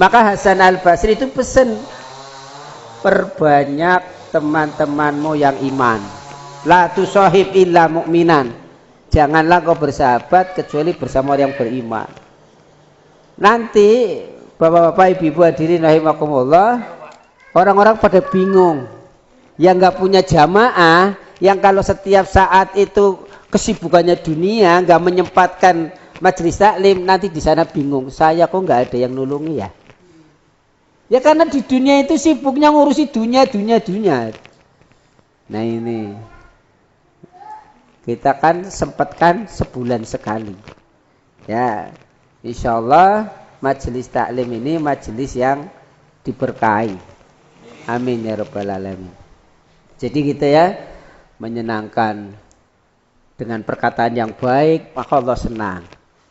Maka Hasan Al-Basri itu pesen, perbanyak teman-temanmu yang iman. La tusahib illa mu'minan. Janganlah kau bersahabat kecuali bersama orang yang beriman. Nanti bapak-bapak, ibu-ibu hadirin rahimakumullah, orang-orang pada bingung. Yang nggak punya jamaah, yang kalau setiap saat itu kesibukannya dunia, nggak menyempatkan majelis taklim, nanti di sana bingung. Saya kok nggak ada yang nulungi ya? Ya karena di dunia itu sibuknya ngurusi dunia. Nah ini kita kan sempatkan sebulan sekali. Ya, insya Allah majelis taklim ini majelis yang diberkahi. Amin ya rabbal alamin. Jadi kita ya menyenangkan dengan perkataan yang baik, maka Allah senang.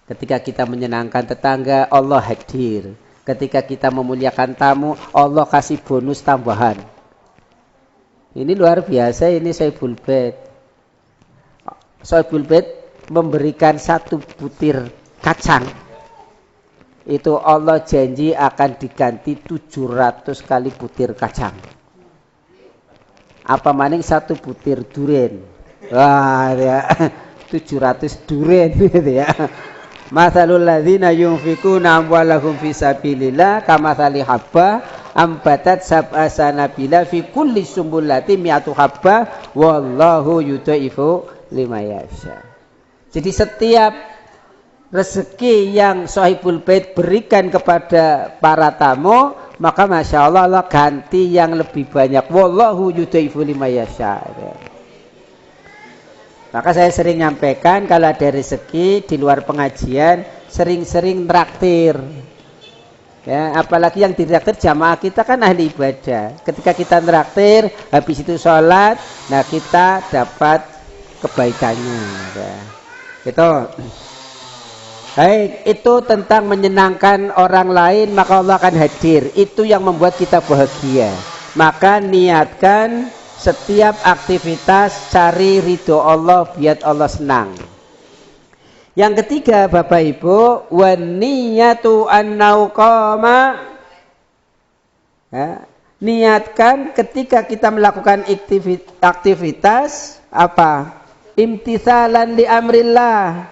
Ketika kita menyenangkan tetangga, Allah hadir. Ketika kita memuliakan tamu, Allah kasih bonus tambahan. Ini luar biasa, ini Sohibul Bait. Sohibul Bait memberikan 1 butir kacang. Itu Allah janji akan diganti 700 kali butir kacang. Apa maning 1 butir duren. Wah ya, 700 duren gitu ya. Mathalul ladzina yunfikuna amwalahum fi sabilillah kamathali habba ambatat sab'a sanabila fi kulli sumbulati mi'atu habba wallahu yudhaifu lima yasha. Jadi setiap rezeki yang Sohibul Bait berikan kepada para tamu, maka Masya Allah Allah ganti yang lebih banyak. Wallahu yudhaifu lima yasha. Maka saya sering nyampaikan kalau ada rezeki di luar pengajian, sering-sering traktir. Ya, apalagi yang ditraktir jamaah kita kan ahli ibadah. Ketika kita traktir, habis itu sholat, nah kita dapat kebaikannya. Ya. Itu. Baik, itu tentang menyenangkan orang lain, maka Allah akan hadir. Itu yang membuat kita bahagia. Maka niatkan setiap aktivitas cari ridho Allah, biar Allah senang. Yang ketiga Bapak Ibu, wa niyatu an-nauqama. Ya, niatkan ketika kita melakukan aktivitas apa? Imtithalan li amrillah.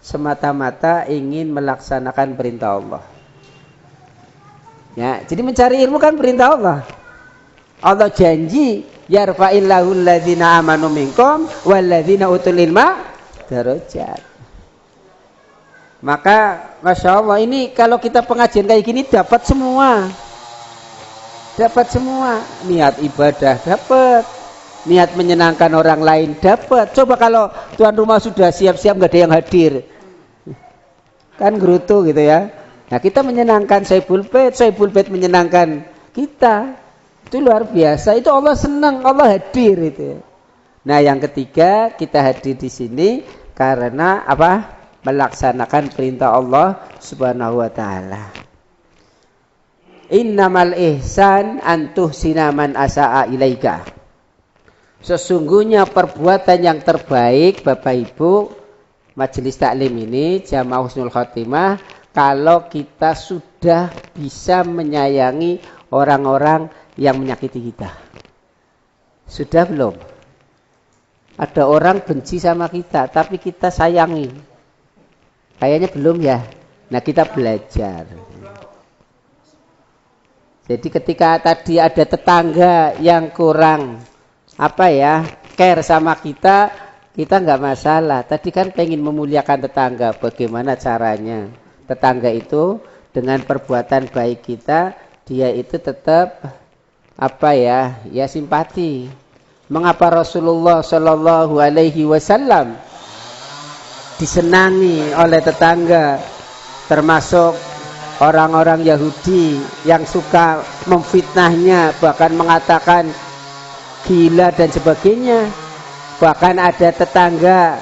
Semata-mata ingin melaksanakan perintah Allah. Ya, jadi mencari ilmu kan perintah Allah. Allah janji yarfa'illahu alladzina amanu minkum walladzina utul ilma darajat. Maka Masya Allah ini kalau kita pengajian kayak gini dapat semua. Dapat semua. Niat ibadah dapat. Niat menyenangkan orang lain dapat. Coba kalau tuan rumah sudah siap-siap nggak ada yang hadir. Kan gerutu gitu ya. Nah kita menyenangkan Sohibul Bait menyenangkan kita. Itu luar biasa. Itu Allah senang, Allah hadir itu. Nah yang ketiga kita hadir di sini karena apa? Melaksanakan perintah Allah Subhanahu wa taala. Innamal ihsan antuh sinaman asa'a ilaika. Sesungguhnya perbuatan yang terbaik Bapak Ibu majelis taklim ini Jamaah Husnul Khotimah, kalau kita sudah bisa menyayangi orang-orang yang menyakiti kita. Sudah belum? Ada orang benci sama kita, tapi kita sayangi. Kayaknya belum ya. Nah kita belajar. Jadi ketika tadi ada tetangga yang kurang care sama kita nggak masalah. Tadi kan pengen memuliakan tetangga. Bagaimana caranya? Tetangga itu dengan perbuatan baik kita, dia itu tetap simpati. Mengapa Rasulullah Shallallahu Alaihi Wasallam disenangi oleh tetangga, termasuk orang-orang Yahudi yang suka memfitnahnya, bahkan mengatakan gila dan sebagainya. Bahkan ada tetangga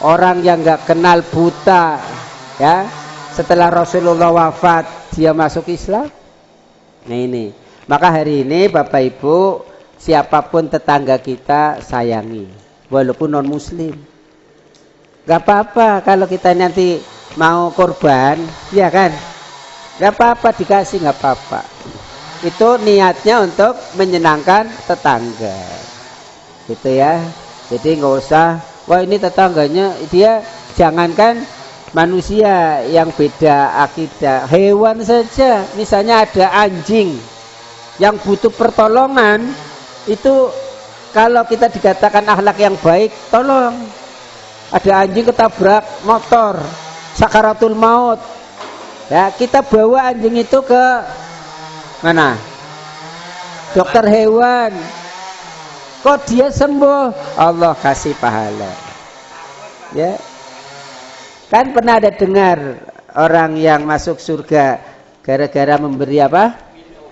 orang yang nggak kenal buta, ya. Setelah Rasulullah wafat, dia masuk Islam. Nah ini, maka hari ini Bapak Ibu, siapapun tetangga kita sayangi, walaupun non Muslim. Gak apa-apa kalau kita nanti mau korban, ya kan? Nggak apa-apa dikasih, nggak apa-apa. Itu niatnya untuk menyenangkan tetangga, gitu ya. Jadi nggak usah, wah ini tetangganya dia, jangankan manusia yang beda akidah, hewan saja. Misalnya ada anjing yang butuh pertolongan, itu kalau kita dikatakan akhlak yang baik, tolong. Ada anjing ketabrak motor, sakaratul maut, ya kita bawa anjing itu ke mana? Dokter hewan. Kok dia sembuh? Allah kasih pahala. Ya. Kan pernah ada dengar orang yang masuk surga gara-gara memberi apa?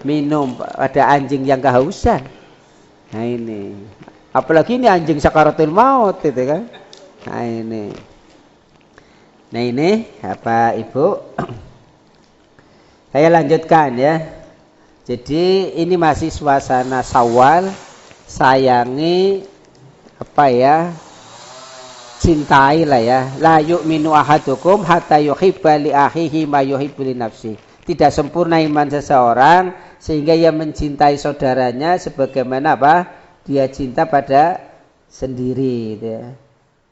Minum pada anjing yang kehausan. Nah ini. Apalagi ini anjing sakaratul maut itu kan. Nah ini apa Ibu? Saya lanjutkan ya. Jadi ini masih suasana Syawal. Sayangi apa ya? Cintailah ya. La yu'minu ahadukum hatta yuhibba li akhihi ma yuhibbu li nafsi. Tidak sempurna iman seseorang sehingga ia mencintai saudaranya sebagaimana apa? Dia cinta pada sendiri gitu ya.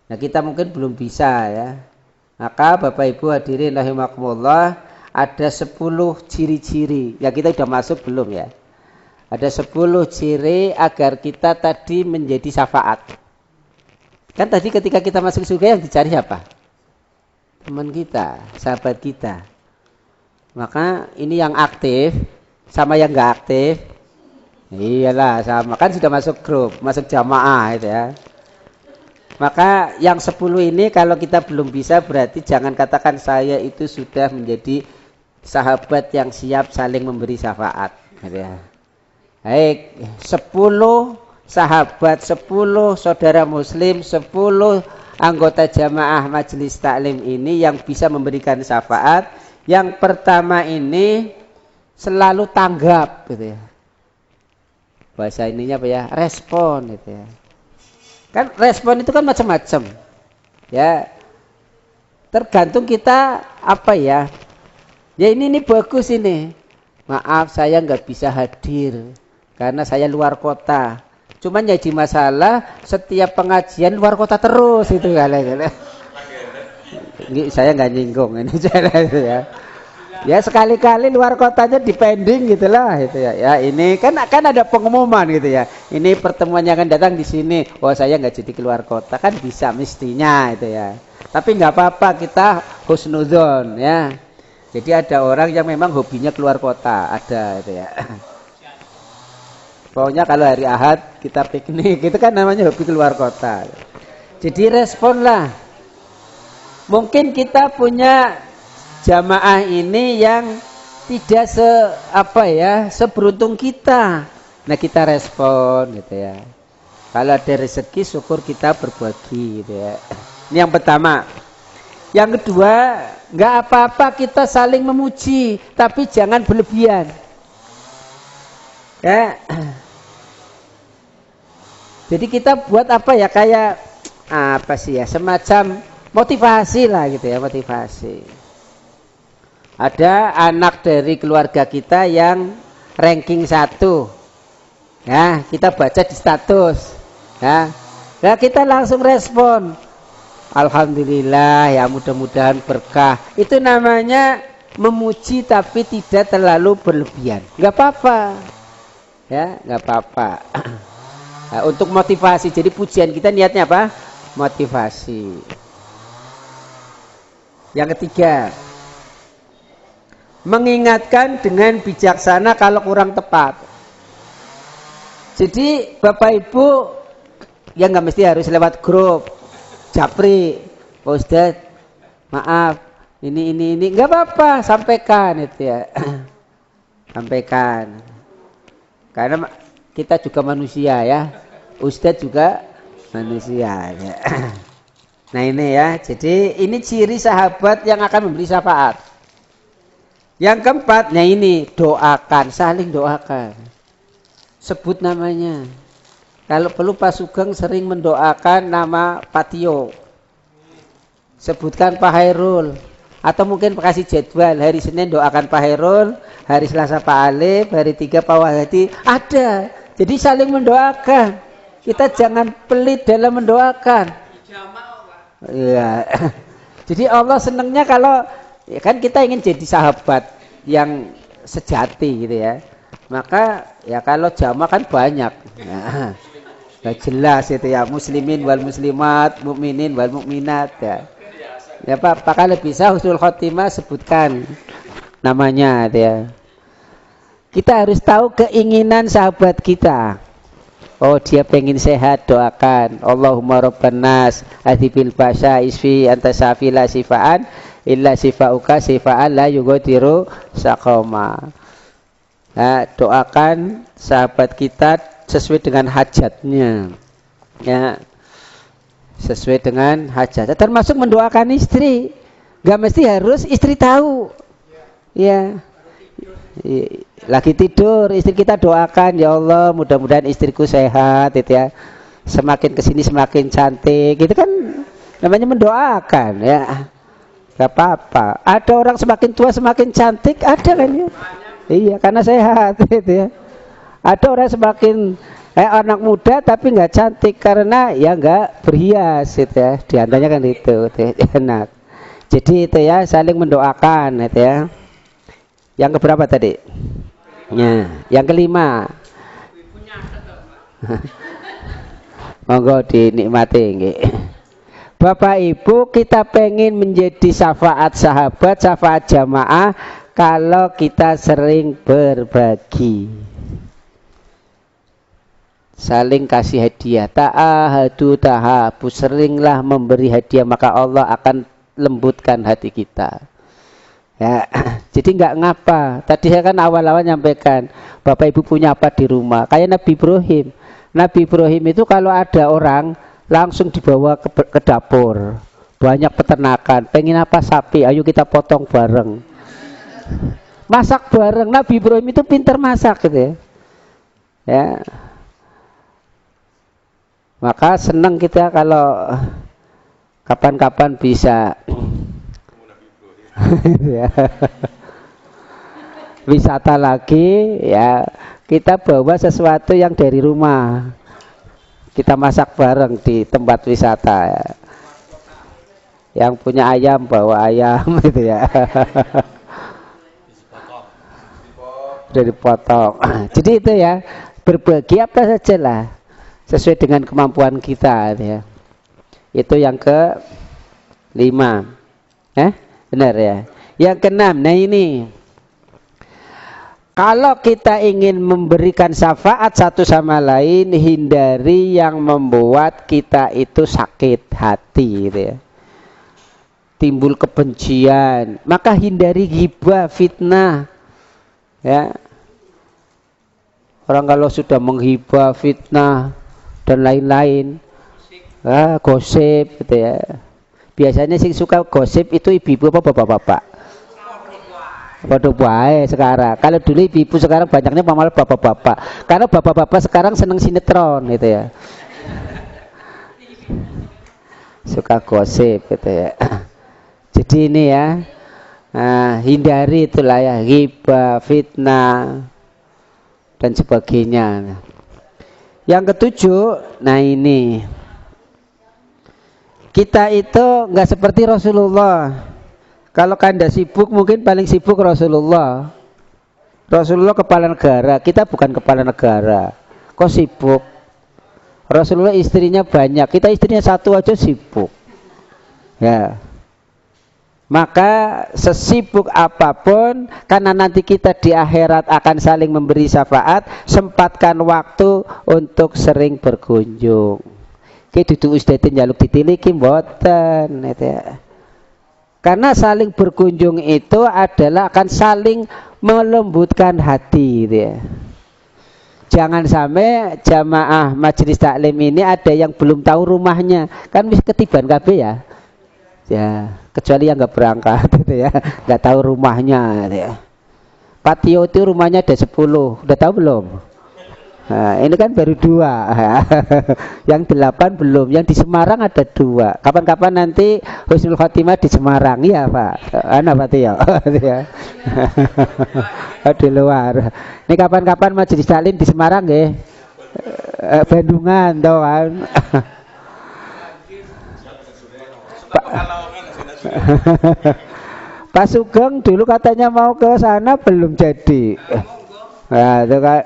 Nah, kita mungkin belum bisa ya. Maka Bapak Ibu hadirin rahimakumullah, ada 10 ciri-ciri. Ya kita sudah masuk belum ya? Ada 10 ciri agar kita tadi menjadi syafaat. Kan tadi ketika kita masuk surga yang dicari siapa? Teman kita, sahabat kita. Maka ini yang aktif sama yang enggak aktif. Iyalah sama, kan sudah masuk grup, masuk jamaah itu ya. Maka yang 10 ini kalau kita belum bisa, berarti jangan katakan saya itu sudah menjadi sahabat yang siap saling memberi syafaat gitu ya. Baik, 10 sahabat, 10 saudara muslim, 10 anggota jamaah majelis taklim ini yang bisa memberikan syafaat. Yang pertama ini selalu tanggap gitu ya. Bahasa ininya apa ya? Respon gitu ya. Kan respon itu kan macam-macam. Ya. Tergantung kita apa ya? Ya ini bagus ini. Maaf saya nggak bisa hadir karena saya luar kota. Cuman jadi masalah setiap pengajian luar kota terus itu kali-kali. Ini saya nggak nyinggung ini itu ya. Ya sekali-kali luar kotanya dipending gitulah gitu ya. Ya ini kan ada pengumuman gitu ya. Ini pertemuan yang akan datang di sini. Oh saya nggak jadi keluar kota kan bisa mestinya itu ya. Tapi nggak apa-apa kita husnudzon ya. Jadi ada orang yang memang hobinya keluar kota ada itu ya. Pokoknya kalau hari Ahad kita piknik itu kan namanya hobi keluar kota. Jadi responlah. Mungkin kita punya jamaah ini yang tidak seberuntung kita. Nah kita respon gitu ya. Kalau ada rezeki syukur kita berbagi gitu ya. Ini yang pertama. Yang kedua, nggak apa-apa kita saling memuji, tapi jangan berlebihan. Ya. Jadi kita buat apa ya, kayak apa sih ya, semacam motivasi lah gitu ya, motivasi. Ada anak dari keluarga kita yang ranking 1. Ya, kita baca di status. Ya. Nah, kita langsung respon. Alhamdulillah ya, mudah-mudahan berkah. Itu namanya memuji tapi tidak terlalu berlebihan. Enggak apa-apa. Ya, enggak apa-apa. Nah, untuk motivasi. Jadi pujian kita niatnya apa? Motivasi. Yang ketiga, mengingatkan dengan bijaksana kalau kurang tepat. Jadi Bapak Ibu ya nggak mesti harus lewat grup japri, Pak Ustadz maaf ini nggak apa-apa, sampaikan itu ya. Sampaikan karena kita juga manusia ya, Ustadz juga manusia ya. Nah ini ya, jadi ini ciri sahabat yang akan memberi syafaat. Yang keempat, nah ini doakan, saling doakan. Sebut namanya. Kalau perlu Pak Sugeng sering mendoakan nama Pak Tio. Sebutkan Pak Hairul. Atau mungkin kasih jadwal, hari Senin doakan Pak Herul, hari Selasa Pak Alif, hari 3 Pak Wahadi. Ada. Jadi saling mendoakan. Kita jangan pelit dalam mendoakan. Iya. Jadi Allah senangnya kalau ya kan kita ingin jadi sahabat yang sejati gitu ya. Maka ya kalau jamaah kan banyak. Nah, jelas itu ya, muslimin wal muslimat, mukminin wal mukminat ya. Ya Pak, kalau bisa husnul khotimah sebutkan namanya ya. Kita harus tahu keinginan sahabat kita. Oh, dia pengen sehat, doakan. Allahumma rabban nas, adhibil basa isfi anta safila sifaan illa sifauka sifaan la yughadiru saqama. Nah, doakan sahabat kita sesuai dengan hajatnya. Ya. Sesuai dengan hajat, termasuk mendoakan istri. Gak mesti harus istri tahu ya. Lagi tidur istri kita doakan, ya Allah mudah-mudahan istriku sehat itu ya, semakin kesini semakin cantik, itu kan namanya mendoakan ya. Gak apa-apa. Ada orang semakin tua semakin cantik, ada kan ya. Iya, karena sehat itu ya. Ada orang semakin anak muda tapi nggak cantik karena ya nggak berhias itu ya, diantaranya kan itu enak. Jadi itu ya, saling mendoakan itu ya. Yang keberapa tadi? Ya, yang kelima. Monggo dinikmati nggih. Bapak Ibu, kita pengen menjadi syafaat sahabat, syafaat jamaah kalau kita sering berbagi. Saling kasih hadiah, ta'ahadu tahabu, seringlah memberi hadiah maka Allah akan lembutkan hati kita ya. Jadi nggak ngapa, tadi saya kan awal-awal nyampaikan Bapak Ibu punya apa di rumah, kayak Nabi Ibrahim. Nabi Ibrahim itu kalau ada orang langsung dibawa ke dapur, banyak peternakan, pengen apa sapi, ayo kita potong bareng, masak bareng. Nabi Ibrahim itu pintar masak gitu ya. Maka senang kita kalau kapan-kapan bisa ya, wisata lagi ya, kita bawa sesuatu yang dari rumah, kita masak bareng di tempat wisata ya. Yang punya ayam bawa ayam itu ya. Udah dipotong. Jadi itu ya, berbagi apa saja lah sesuai dengan kemampuan kita ya. Itu yang ke-5 benar ya. Yang ke-6, nah ini kalau kita ingin memberikan syafaat satu sama lain, hindari yang membuat kita itu sakit hati gitu ya, timbul kebencian. Maka hindari ghibah, fitnah ya. Orang kalau sudah menghibah, fitnah dan lain-lain, gosip gitu ya. Biasanya sih suka gosip itu ibu-ibu apa bapak-bapak? Waduh baik sekarang. Kalau dulu ibu-ibu, sekarang banyaknya malah bapak-bapak. Karena bapak-bapak sekarang seneng sinetron gitu ya. Suka gosip gitu ya. Jadi ini ya, hindari itulah ya, ghibah, fitnah dan sebagainya. Yang ke-7, nah ini kita itu nggak seperti Rasulullah. Kalau Anda sibuk, mungkin paling sibuk Rasulullah. Rasulullah kepala negara, kita bukan kepala negara. Kok sibuk? Rasulullah istrinya banyak, kita istrinya satu aja sibuk. Ya. Maka sesibuk apapun, karena nanti kita di akhirat akan saling memberi syafaat, sempatkan waktu untuk sering berkunjung. Ki duduk usdatin jaluk ditiliki mboten itu ya. Karena saling berkunjung itu adalah akan saling melembutkan hati gitu ya. Jangan sampai jamaah majelis taklim ini ada yang belum tahu rumahnya, kan bisa ketiban kabeh ya. Ya, kecuali yang nggak berangkat gitu ya, nggak tahu rumahnya gitu ya. Patio itu rumahnya ada 10, udah tahu belum? Nah, ini kan baru 2. Yang 8 belum. Yang di Semarang ada 2. Kapan-kapan nanti husnul khotimah di Semarang, iya Pak. Apa tuh ya? Di luar. Ini kapan-kapan majelis taklim di Semarang ya? Bandungan toh kan. Pak Sugeng dulu katanya mau ke sana belum jadi. Nah, itu kan.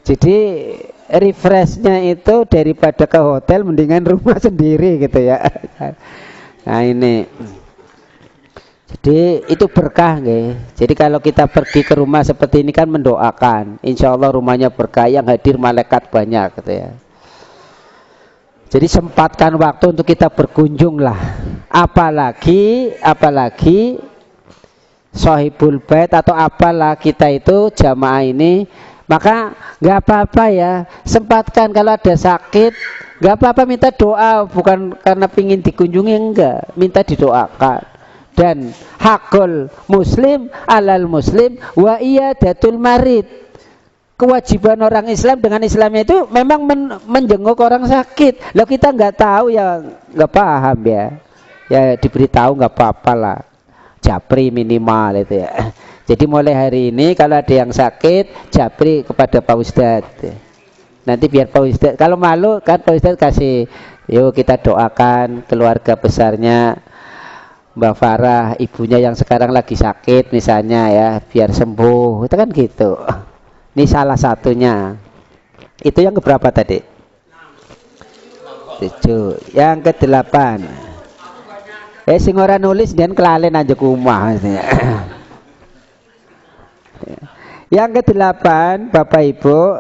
Jadi refreshnya itu daripada ke hotel mendingan rumah sendiri gitu ya. Nah ini. Jadi itu berkah nggih. Jadi kalau kita pergi ke rumah seperti ini kan mendoakan, insya Allah rumahnya berkah, yang hadir malaikat banyak gitu ya. Jadi sempatkan waktu untuk kita berkunjung lah. Apalagi Sohibul Bait atau apalah kita itu jamaah ini. Maka nggak apa-apa ya, sempatkan kalau ada sakit, nggak apa-apa minta doa, bukan karena pingin dikunjungi, enggak, minta didoakan. Dan hakul muslim alal muslim wa iyadatul marid, kewajiban orang Islam dengan Islamnya itu memang menjenguk orang sakit. Loh kita nggak tahu ya, nggak paham ya, ya diberitahu nggak apa-apa lah, japri minimal itu ya. Jadi mulai hari ini kalau ada yang sakit, japri kepada Pak Ustadz. Nanti biar Pak Ustadz, kalau malu kan Pak Ustadz kasih, yuk kita doakan keluarga besarnya Mbak Farah, ibunya yang sekarang lagi sakit misalnya ya, biar sembuh. Itu kan gitu. Ini salah satunya. Itu yang keberapa tadi? 7. Yang ke-8. Sing ora nulis dan kelalen aja kumah. Yang ke-8, Bapak Ibu,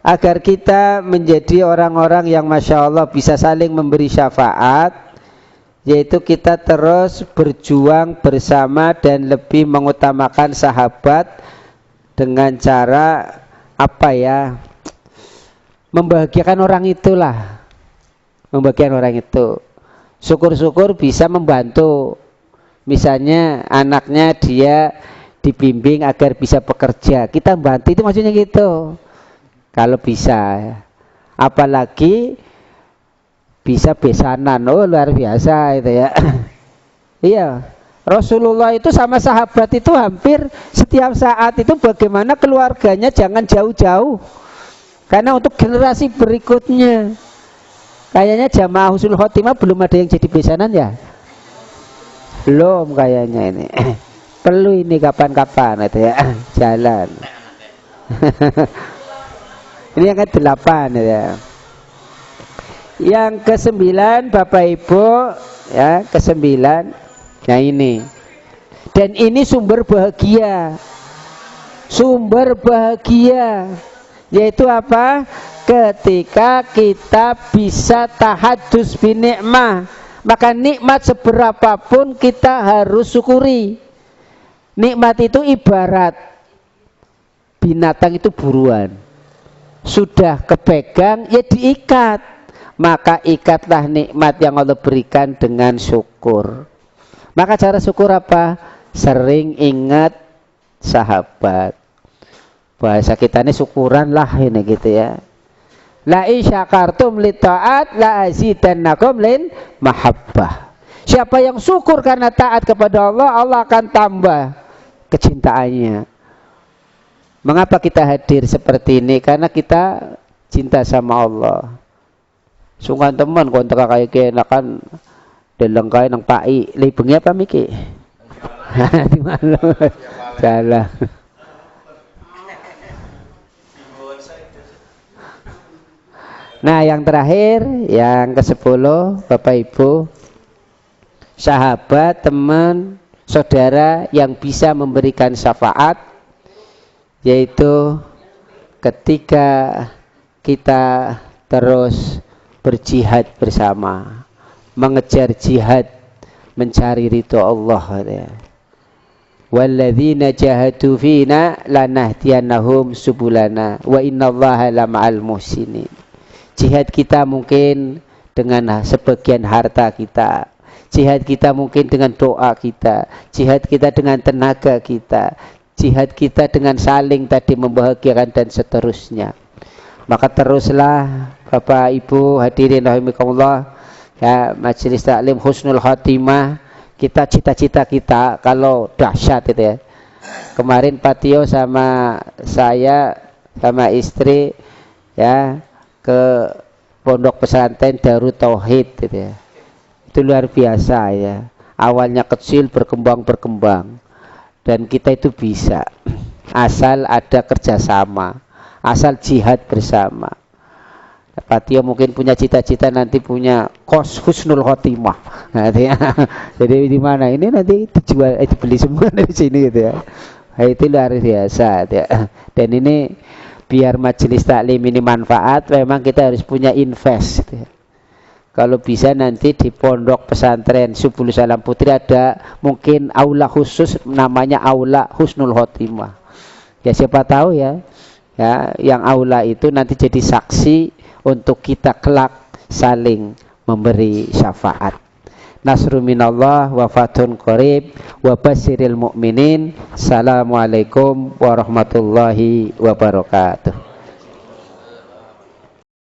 agar kita menjadi orang-orang yang Masya Allah bisa saling memberi syafaat, yaitu kita terus berjuang bersama dan lebih mengutamakan sahabat dengan cara apa ya, membahagiakan orang itulah, membahagiakan orang itu. Syukur-syukur bisa membantu, misalnya anaknya dia dibimbing agar bisa bekerja, kita bantu, itu maksudnya gitu kalau bisa. Apalagi bisa besanan, oh luar biasa itu ya. Iya, Rasulullah itu sama sahabat itu hampir setiap saat itu bagaimana keluarganya jangan jauh-jauh, karena untuk generasi berikutnya. Kayaknya jamaah husnul khotimah belum ada yang jadi besanan ya, belum kayaknya ini. Perlu ini kapan-kapan itu ya, jalan. Ini yang ke-8 ya. Yang ke-9 Bapak Ibu ya, ke-9. Nah ini. Dan ini sumber bahagia. Sumber bahagia yaitu apa? Ketika kita bisa tahadus bi nikmah, maka nikmat seberapapun kita harus syukuri. Nikmat itu ibarat binatang itu buruan, sudah kepegang ya diikat, maka ikatlah nikmat yang Allah berikan dengan syukur. Maka cara syukur apa? Sering ingat sahabat. Bahasa kita ini syukuran lah ini gitu ya. La isyakartum li ta'at la azidannakum lin mahabbah. Siapa yang syukur karena taat kepada Allah, Allah akan tambah kecintaannya. Mengapa kita hadir seperti ini? Karena kita cinta sama Allah. Sungkan teman kontak kayak kena kan deleng kae nang pai. Le bengi apa miki? Di malam. Salah. Nah, yang terakhir, yang ke-10, Bapak Ibu, sahabat, teman, saudara yang bisa memberikan syafaat, yaitu ketika kita terus berjihad bersama, mengejar jihad, mencari ridho Allah ya. Walladzina jahadu fina lanahdiyannahum subulana wa innallaha lama'al muhsinin. Jihad kita mungkin dengan sebagian harta kita, jihad kita mungkin dengan doa kita, jihad kita dengan tenaga kita, jihad kita dengan saling tadi membahagiakan dan seterusnya. Maka teruslah Bapak Ibu hadirin rahimakumullah, ya, majelis taklim husnul khotimah. Kita cita-cita kita kalau dahsyat itu ya. Kemarin Pak Tio sama saya sama istri ya ke pondok pesantren Darut Tauhid gitu ya. Itu luar biasa ya. Awalnya kecil berkembang dan kita itu bisa asal ada kerjasama, asal jihad bersama. Pak Tio mungkin punya cita-cita nanti punya kos husnul khotimah. Jadi di mana ini nanti dijual, dibeli semua dari sini gitu ya. Nah, itu luar biasa ya. Dan ini biar majelis taklim ini manfaat, memang kita harus punya invest gitu ya. Kalau bisa nanti di pondok pesantren Subul Salam Putri ada mungkin aula khusus namanya aula husnul khotimah. Ya siapa tahu ya. Ya, yang aula itu nanti jadi saksi untuk kita kelak saling memberi syafaat. Nasrun minallah wa fathun qarib wa basyiril mu'minin. Assalamualaikum warahmatullahi wabarakatuh.